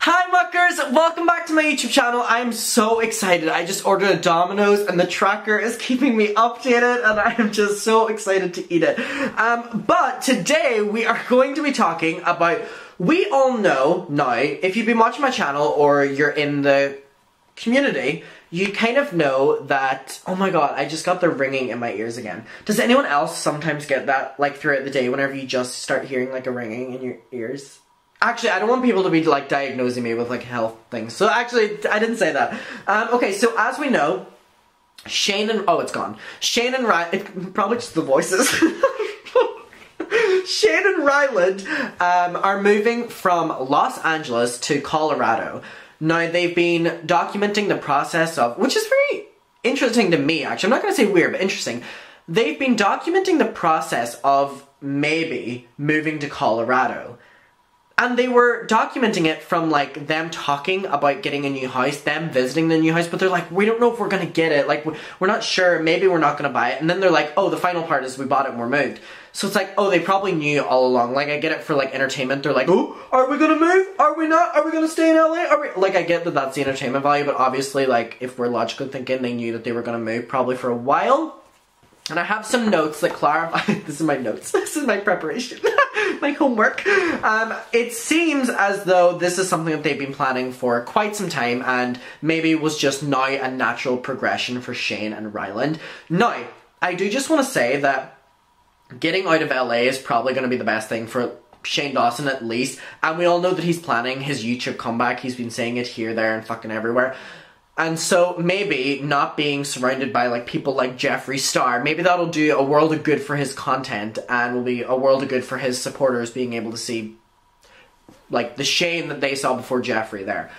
Hi muckers! Welcome back to my YouTube channel. I'm so excited. I just ordered a Domino's and the tracker is keeping me updated and I am just so excited to eat it. But today we are going to be talking about, we all know now, if you've been watching my channel or you're in the community, you kind of know that, oh my god, I just got the ringing in my ears again. Does anyone else sometimes get that, like, throughout the day whenever you just start hearing, like, a ringing in your ears? Actually, I don't want people to be, like, diagnosing me with, like, health things. So, actually, I didn't say that. Okay, so, as we know, Shane and... Oh, it's gone. Shane and Ryland... Probably just the voices. Shane and Ryland are moving from Los Angeles to Colorado. Now, they've been documenting the process of... Which is very interesting to me, actually. I'm not going to say weird, but interesting. They've been documenting the process of maybe moving to Colorado. And they were documenting it from, like, them talking about getting a new house, them visiting the new house, but they're like, we don't know if we're gonna get it, like, we're not sure, maybe we're not gonna buy it, and then they're like, oh, the final part is we bought it and we're moved. So it's like, oh, they probably knew all along, like, I get it for, like, entertainment, they're like, oh, are we gonna move? Are we not? Are we gonna stay in LA? Are we? Like, I get that that's the entertainment value, but obviously, like, if we're logical thinking, they knew that they were gonna move probably for a while. And I have some notes that clarify, this is my notes, this is my preparation, my homework. It seems as though this is something that they've been planning for quite some time and maybe was just now a natural progression for Shane and Ryland. Now, I do just want to say that getting out of LA is probably going to be the best thing for Shane Dawson at least, and we all know that he's planning his YouTube comeback. He's been saying it here, there, and fucking everywhere. And so maybe not being surrounded by, like, people like Jeffree Star, maybe that'll do a world of good for his content and will be a world of good for his supporters being able to see, like, the Shane that they saw before Jeffree there.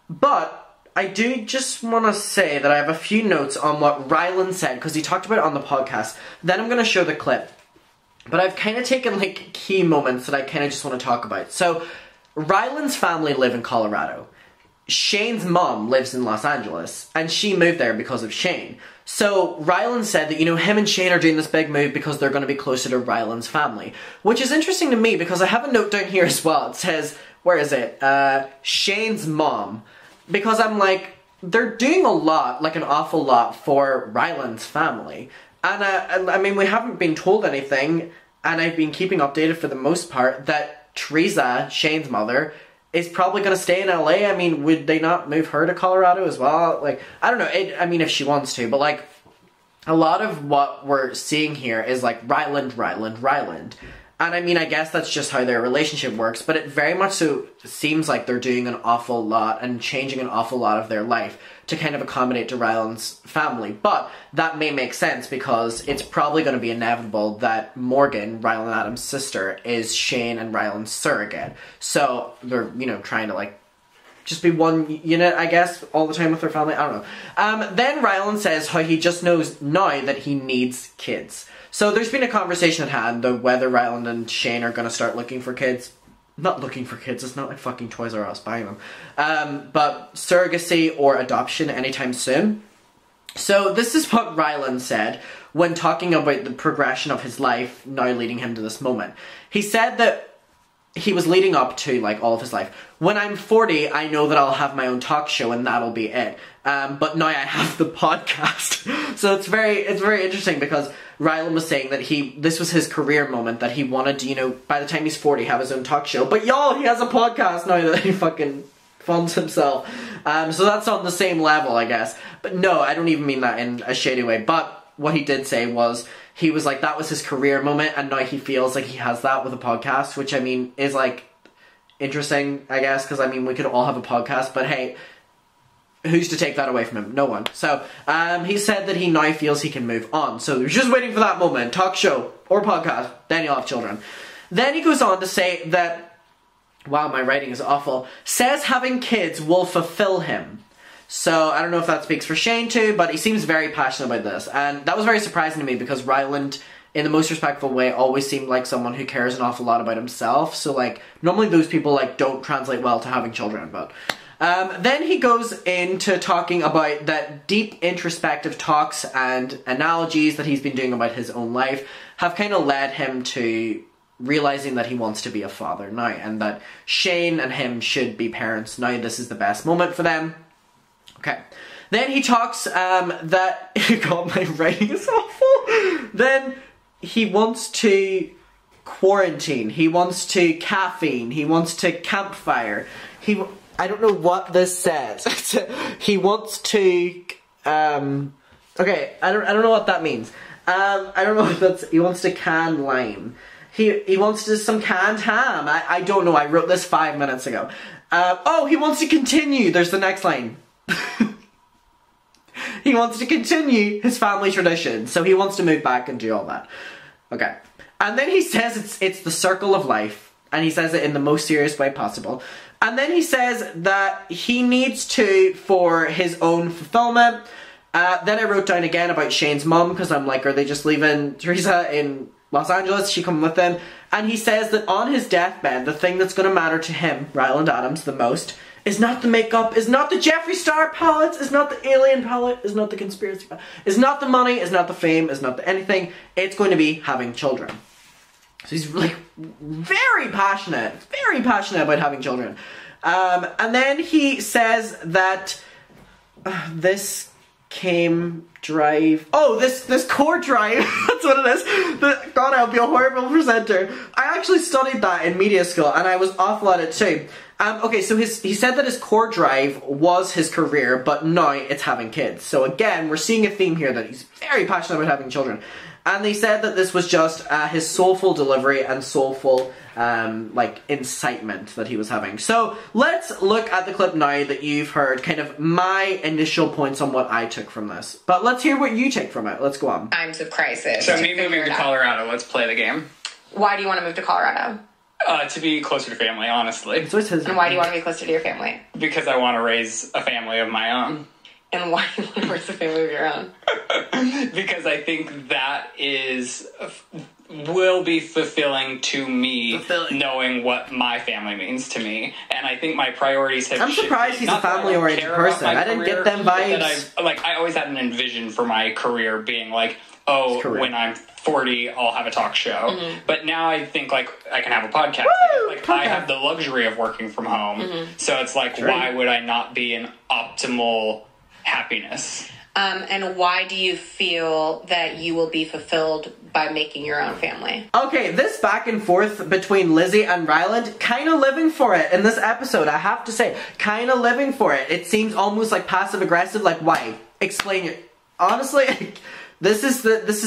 But I do just want to say that I have a few notes on what Ryland said, because he talked about it on the podcast. Then I'm going to show the clip. But I've kind of taken, like, key moments that I kind of just want to talk about. So, Ryland's family live in Colorado. Shane's mom lives in Los Angeles, and she moved there because of Shane. So, Ryland said that, you know, him and Shane are doing this big move because they're going to be closer to Ryland's family. Which is interesting to me, because I have a note down here as well. It says, where is it? Shane's mom. Because I'm like, they're doing a lot, like an awful lot, for Ryland's family. And, I mean, we haven't been told anything, and I've been keeping updated for the most part, that Teresa, Shane's mother, is probably going to stay in LA. I mean, would they not move her to Colorado as well? Like, I don't know. I mean, if she wants to, but, like, a lot of what we're seeing here is, like, Ryland, Ryland, Ryland. And, I mean, I guess that's just how their relationship works, but it very much so seems like they're doing an awful lot and changing an awful lot of their life to kind of accommodate to Ryland's family. But that may make sense because it's probably going to be inevitable that Morgan, Ryland Adams' sister, is Shane and Ryland's surrogate. So they're, you know, trying to, like, just be one unit, I guess, all the time with their family. I don't know. Then Ryland says how he just knows now that he needs kids. So there's been a conversation at hand of whether Ryland and Shane are going to start looking for kids. Not looking for kids, it's not like fucking Toys R Us buying them. But surrogacy or adoption anytime soon. So this is what Ryland said when talking about the progression of his life now leading him to this moment. He said that he was leading up to, like, all of his life. When I'm 40, I know that I'll have my own talk show and that'll be it. But now I have the podcast. So it's very interesting because Ryland was saying that this was his career moment, that he wanted to, you know, by the time he's 40, have his own talk show. But y'all, he has a podcast now that he fucking funds himself. So that's on the same level, I guess. But no, I don't even mean that in a shady way. But what he did say was, he was like, that was his career moment, and now he feels like he has that with a podcast, which, I mean, is, like, interesting, I guess, because, I mean, we could all have a podcast, but hey, who's to take that away from him? No one. So, he said that he now feels he can move on. So, they're just waiting for that moment. Talk show or podcast. Then you'll have children. Then he goes on to say that, wow, my writing is awful, says having kids will fulfill him. So, I don't know if that speaks for Shane too, but he seems very passionate about this. And that was very surprising to me because Ryland, in the most respectful way, always seemed like someone who cares an awful lot about himself. So, like, normally those people, like, don't translate well to having children, but... then he goes into talking about that deep introspective talks and analogies that he's been doing about his own life have kind of led him to realizing that he wants to be a father now, and that Shane and him should be parents now. This is the best moment for them. Okay. Then he talks that... God, my writing is awful. Then he wants to quarantine. He wants to caffeine. He wants to campfire. I don't know what this says. He wants to... okay, I don't know what that means. I don't know if that's... He wants to can lime. He wants to some canned ham. I don't know. I wrote this 5 minutes ago. Oh, he wants to continue. There's the next line. He wants to continue his family tradition. So he wants to move back and do all that. Okay. And then he says it's the circle of life. And he says it in the most serious way possible. And then he says that he needs to, for his own fulfillment. Then I wrote down again about Shane's mum, because I'm like, are they just leaving Teresa in Los Angeles? She coming with them? And he says that on his deathbed, the thing that's going to matter to him, Ryland Adams, the most, is not the makeup, is not the Jeffree Star palette, is not the Alien palette, is not the conspiracy palette, is not the money, is not the fame, is not the anything. It's going to be having children. So he's like very passionate about having children. And then he says that this core drive, that's what it is. God, I'll be a horrible presenter. I actually studied that in media school and I was awful at it too. Okay, so he said that his core drive was his career, but now it's having kids. So again, we're seeing a theme here that he's very passionate about having children. And they said that this was just his soulful delivery and soulful, like, incitement that he was having. So, let's look at the clip now that you've heard, kind of my initial points on what I took from this. But let's hear what you take from it. Let's go on. Times of crisis. So me moving to Colorado, let's play the game. Why do you want to move to Colorado? To be closer to family, honestly. So it says, and why do you want to be closer to your family? Because I want to raise a family of my own. And why do you want to raise a family of your own? Because I think that will be fulfilling to me, knowing what my family means to me. And I think my priorities have shifted. I'm surprised he's a family-oriented person. I didn't get them vibes. I always had an envision for my career being like, oh, when I'm 40, I'll have a talk show. Mm-hmm. But now I think, like, I can have a podcast. Woo! I have the luxury of working from home. Mm-hmm. So it's like, why would I not be an optimal happiness? And why do you feel that you will be fulfilled by making your own family? Okay, this back and forth between Lizzie and Ryland, kind of living for it in this episode, I have to say. Kind of living for it. It seems almost like passive-aggressive, like, why? Explain it. Honestly, this is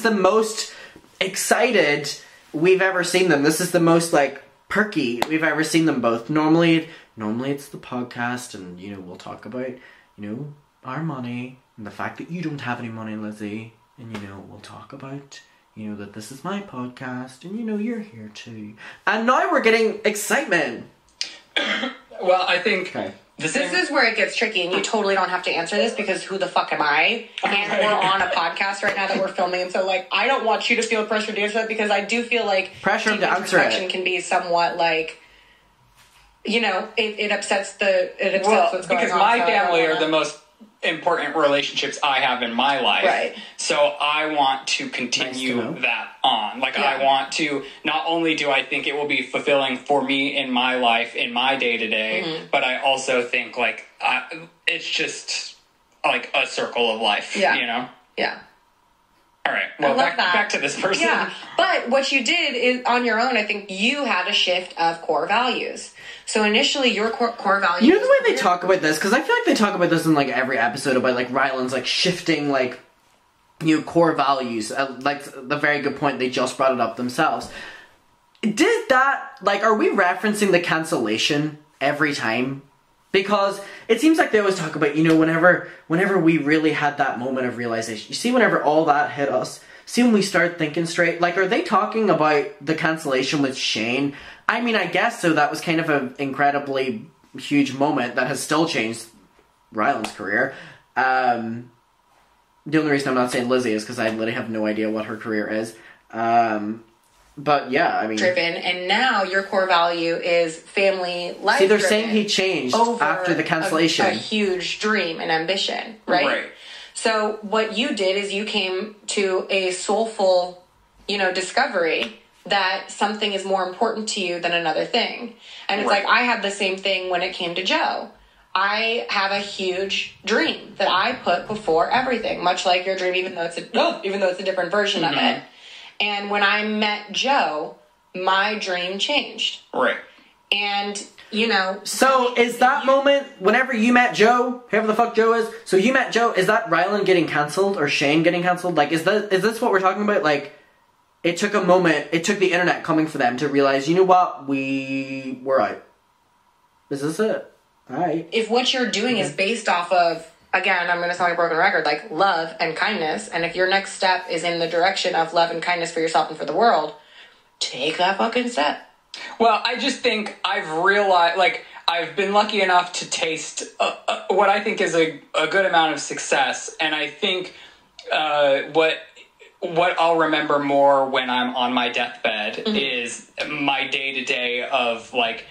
the most excited we've ever seen them. This is the most, like, perky we've ever seen them both. Normally it's the podcast and, you know, we'll talk about, you know, our money and the fact that you don't have any money, Lizzie, and, you know, we'll talk about, you know, that this is my podcast and, you know, you're here too. And now we're getting excitement. Well, I think this is where it gets tricky, and you totally don't have to answer this because who the fuck am I? And we're on a podcast right now that we're filming, and so, like, I don't want you to feel pressure to answer that because I do feel like pressure to answer it can be somewhat, like, you know, it upsets what's going on. Because my family are the most important relationships I have in my life. Right. So I want to continue that on. Like, I want to, not only do I think it will be fulfilling for me in my life, in my day-to-day, but I also think, like, it's just, like, a circle of life, you know? Yeah. All right, well, back to this person. Yeah, but what you did is, on your own, I think you had a shift of core values. So initially, your core values... You know the way they talk about this? Because I feel like they talk about this in, like, every episode about, like, Ryland's, like, shifting, like, you know, core values. Like, the very good point, they just brought it up themselves. Did that, like, are we referencing the cancellation every time? Because it seems like they always talk about, you know, whenever we really had that moment of realization. You see, whenever all that hit us, see when we start thinking straight, like, are they talking about the cancellation with Shane? I mean, I guess so. That was kind of an incredibly huge moment that has still changed Ryland's career. The only reason I'm not saying Lizzie is because I literally have no idea what her career is. But yeah, I mean... driven, and now your core value is family life. See, they're saying he changed after the cancellation. A huge dream and ambition, right? Right. So what you did is you came to a soulful, you know, discovery that something is more important to you than another thing. And it's like, I had the same thing when it came to Joe. I have a huge dream that I put before everything, much like your dream, even though it's a different version of it. And when I met Joe, my dream changed. Right. And, you know... So, is that moment, whenever you met Joe, whoever the fuck Joe is, so you met Joe, is that Ryland getting cancelled or Shane getting cancelled? Like, is this what we're talking about? Like, it took a moment, it took the internet coming for them to realize, you know what, we're out. Is this it? Alright. If what you're doing is based off of, again, I'm going to sound like a broken record, like love and kindness, and if your next step is in the direction of love and kindness for yourself and for the world, take that fucking step. Well, I just think I've realized, like, I've been lucky enough to taste what I think is a good amount of success, and I think what I'll remember more when I'm on my deathbed is my day-to-day of, like,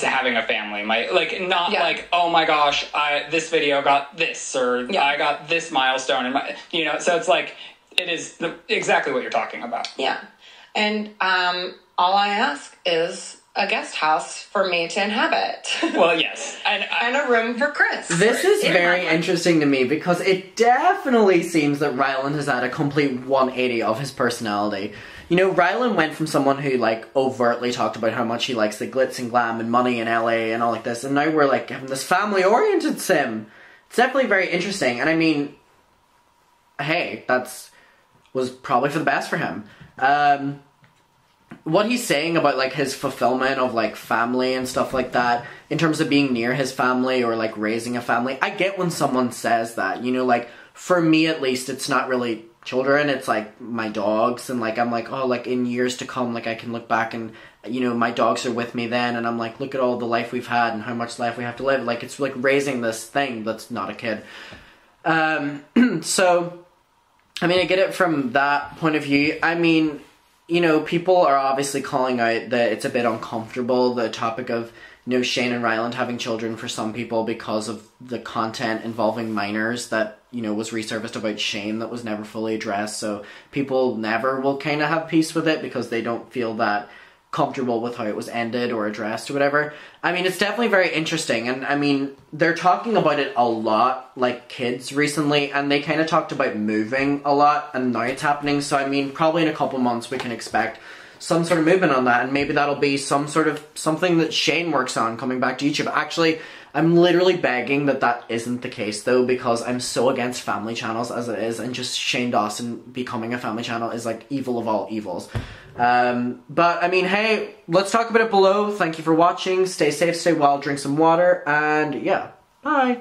having a family. Like, oh my gosh, this video got this, or I got this milestone, and so it's like, it is exactly what you're talking about. Yeah. And all I ask is a guest house for me to inhabit. Well, yes. And a room for Chris. This is very interesting to me because it definitely seems that Ryland has had a complete 180 of his personality. You know, Ryland went from someone who, like, overtly talked about how much he likes the glitz and glam and money in LA and all like this, and now we're, like, having this family-oriented sim. It's definitely very interesting, and I mean, hey, was probably for the best for him. What he's saying about, like, his fulfillment of, like, family and stuff like that, in terms of being near his family or, like, raising a family, I get when someone says that, you know, like, for me at least, it's not really children, it's, like, my dogs, and, like, I'm like, oh, like, in years to come, like, I can look back and, you know, my dogs are with me then, and I'm like, look at all the life we've had and how much life we have to live, like, it's, like, raising this thing that's not a kid. So, I mean, I get it from that point of view. I mean, you know, people are obviously calling out that it's a bit uncomfortable, the topic of, you know, Shane and Ryland having children for some people because of the content involving minors that, you know, was resurfaced about Shane that was never fully addressed. So people never will kind of have peace with it because they don't feel that comfortable with how it was ended or addressed or whatever. I mean, it's definitely very interesting, and I mean, they're talking about it a lot, like kids recently, and they kind of talked about moving a lot, and now it's happening, so I mean, probably in a couple months we can expect some sort of movement on that, and maybe that'll be some sort of something that Shane works on coming back to YouTube. Actually, I'm literally begging that isn't the case, though, because I'm so against family channels as it is, and just Shane Dawson becoming a family channel is, like, evil of all evils. But, I mean, hey, let's talk about it below. Thank you for watching. Stay safe, stay well, drink some water, and, yeah, bye.